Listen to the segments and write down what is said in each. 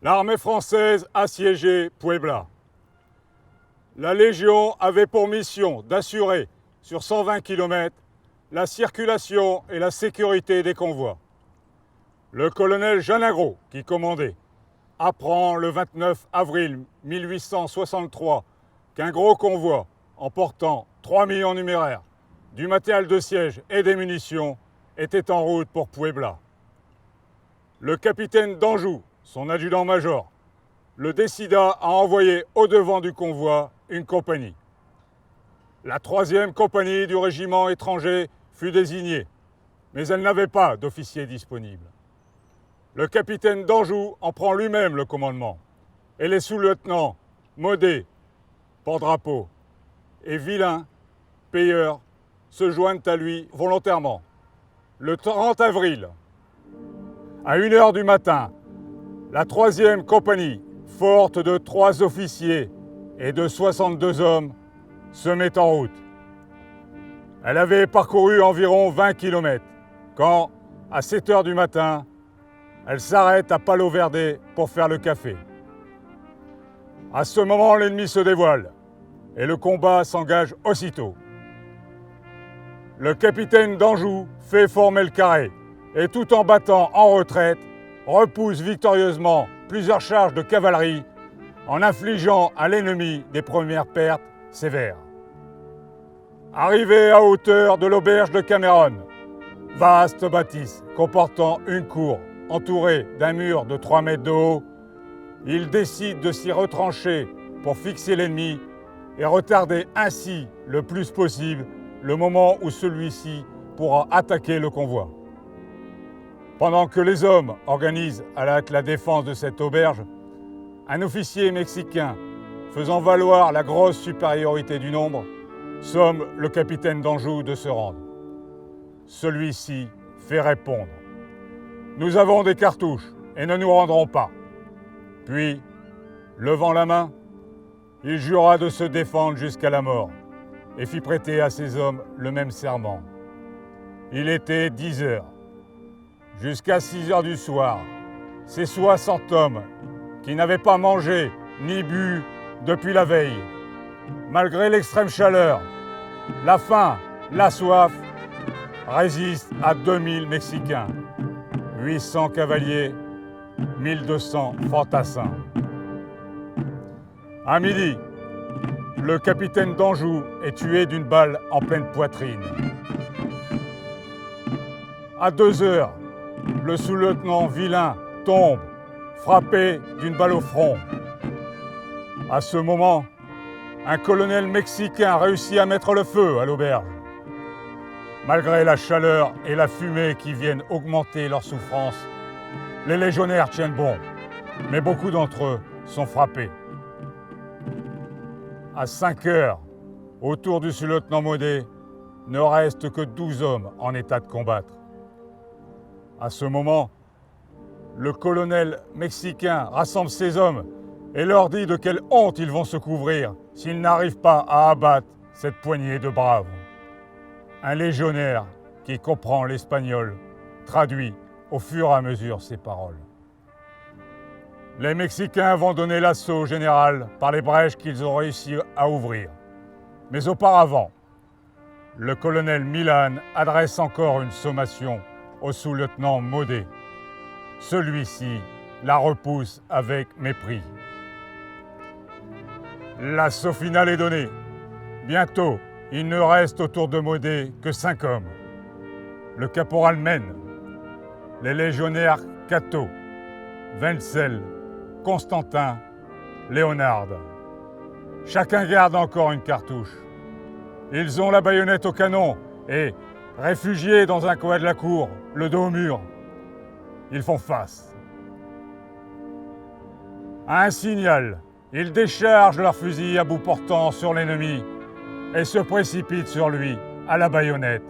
L'armée française assiégeait Puebla. La Légion avait pour mission d'assurer, sur 120 km, la circulation et la sécurité des convois. Le colonel Jeanne Agro, qui commandait, apprend le 29 avril 1863 qu'un gros convoi emportant 3 millions numéraires, du matériel de siège et des munitions était en route pour Puebla. Le capitaine d'Anjou, son adjudant-major, le décida à envoyer au devant du convoi une compagnie. La 3e compagnie du régiment étranger fut désignée, mais elle n'avait pas d'officier disponible. Le capitaine d'Anjou en prend lui-même le commandement, et les sous-lieutenants Modé, porte-drapeau, et Villain, payeur, se joignent à lui volontairement. Le 30 avril, à 1h du matin, la 3e compagnie, forte de 3 officiers et de 62 hommes, se met en route. Elle avait parcouru environ 20 km quand, à 7h du matin, elle s'arrête à Palo Verde pour faire le café. À ce moment, l'ennemi se dévoile et le combat s'engage aussitôt. Le capitaine d'Anjou fait former le carré et tout en battant en retraite, repousse victorieusement plusieurs charges de cavalerie en infligeant à l'ennemi des premières pertes sévères. Arrivé à hauteur de l'auberge de Cameron, vaste bâtisse comportant une cour entourée d'un mur de 3 mètres de haut, il décide de s'y retrancher pour fixer l'ennemi et retarder ainsi le plus possible le moment où celui-ci pourra attaquer le convoi. Pendant que les hommes organisent à la hâte la défense de cette auberge, un officier mexicain, faisant valoir la grosse supériorité du nombre, somme le capitaine d'Anjou de se rendre. Celui-ci fait répondre « Nous avons des cartouches et ne nous rendrons pas ». Puis, levant la main, il jura de se défendre jusqu'à la mort et fit prêter à ses hommes le même serment. Il était 10 heures. Jusqu'à 6 heures du soir, ces 60 hommes qui n'avaient pas mangé ni bu depuis la veille, malgré l'extrême chaleur, la faim, la soif, résistent à 2000 Mexicains, 800 cavaliers, 1200 fantassins. À midi, le capitaine d'Anjou est tué d'une balle en pleine poitrine. À 2 heures, le sous-lieutenant Villain tombe, frappé d'une balle au front. À ce moment, un colonel mexicain réussit à mettre le feu à l'auberge. Malgré la chaleur et la fumée qui viennent augmenter leur souffrance, les légionnaires tiennent bon, mais beaucoup d'entre eux sont frappés. À 5 heures, autour du sous-lieutenant Modé, ne reste que 12 hommes en état de combattre. À ce moment, le colonel mexicain rassemble ses hommes et leur dit de quelle honte ils vont se couvrir s'ils n'arrivent pas à abattre cette poignée de braves. Un légionnaire qui comprend l'espagnol traduit au fur et à mesure ces paroles. Les Mexicains vont donner l'assaut au général par les brèches qu'ils ont réussi à ouvrir. Mais auparavant, le colonel Milan adresse encore une sommation au sous-lieutenant Modé. Celui-ci la repousse avec mépris. L'assaut final est donné. Bientôt, il ne reste autour de Modé que 5 hommes. Le caporal Mène, les légionnaires Cato, Wenzel, Constantin, Léonard. Chacun garde encore une cartouche. Ils ont la baïonnette au canon et, réfugiés dans un coin de la cour, le dos au mur, ils font face. À un signal, ils déchargent leurs fusils à bout portant sur l'ennemi et se précipitent sur lui à la baïonnette.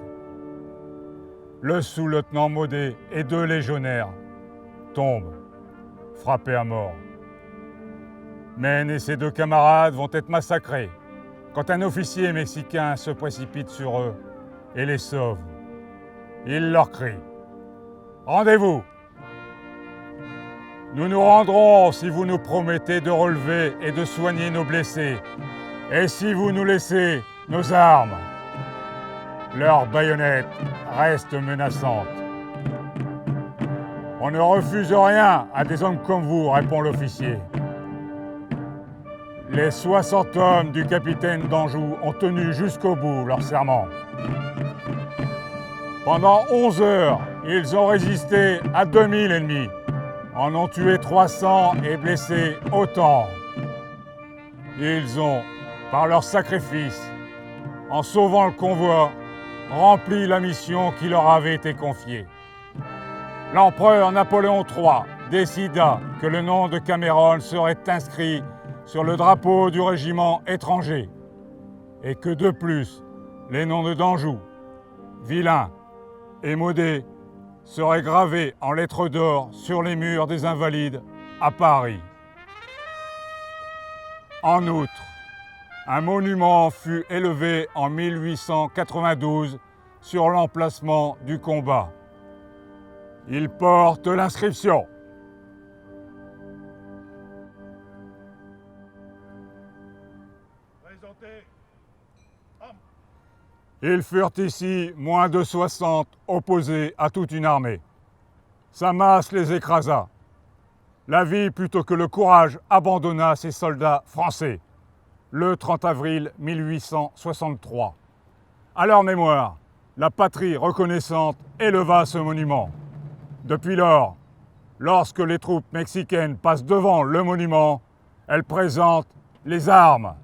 Le sous-lieutenant Modé et 2 légionnaires tombent, frappés à mort. Mène et ses 2 camarades vont être massacrés quand un officier mexicain se précipite sur eux et les sauve. Il leur crie « Rendez-vous !» Nous nous rendrons si vous nous promettez de relever et de soigner nos blessés, et si vous nous laissez nos armes. Leurs baïonnettes restent menaçantes. On ne refuse rien à des hommes comme vous, répond l'officier. Les 60 hommes du capitaine d'Anjou ont tenu jusqu'au bout leur serment. Pendant 11 heures, ils ont résisté à 2000 ennemis, en ont tué 300 et blessé autant. Ils ont, par leur sacrifice, en sauvant le convoi, rempli la mission qui leur avait été confiée. L'empereur Napoléon III décida que le nom de Cameron serait inscrit sur le drapeau du régiment étranger et que de plus, les noms de d'Anjou, Vilain et Maudet seraient gravés en lettres d'or sur les murs des Invalides à Paris. En outre, un monument fut élevé en 1892 sur l'emplacement du combat. Il porte l'inscription. Ils furent ici moins de 60 opposés à toute une armée. Sa masse les écrasa. La vie plutôt que le courage abandonna ces soldats français, le 30 avril 1863. À leur mémoire, la patrie reconnaissante éleva ce monument. Depuis lors, lorsque les troupes mexicaines passent devant le monument, elles présentent les armes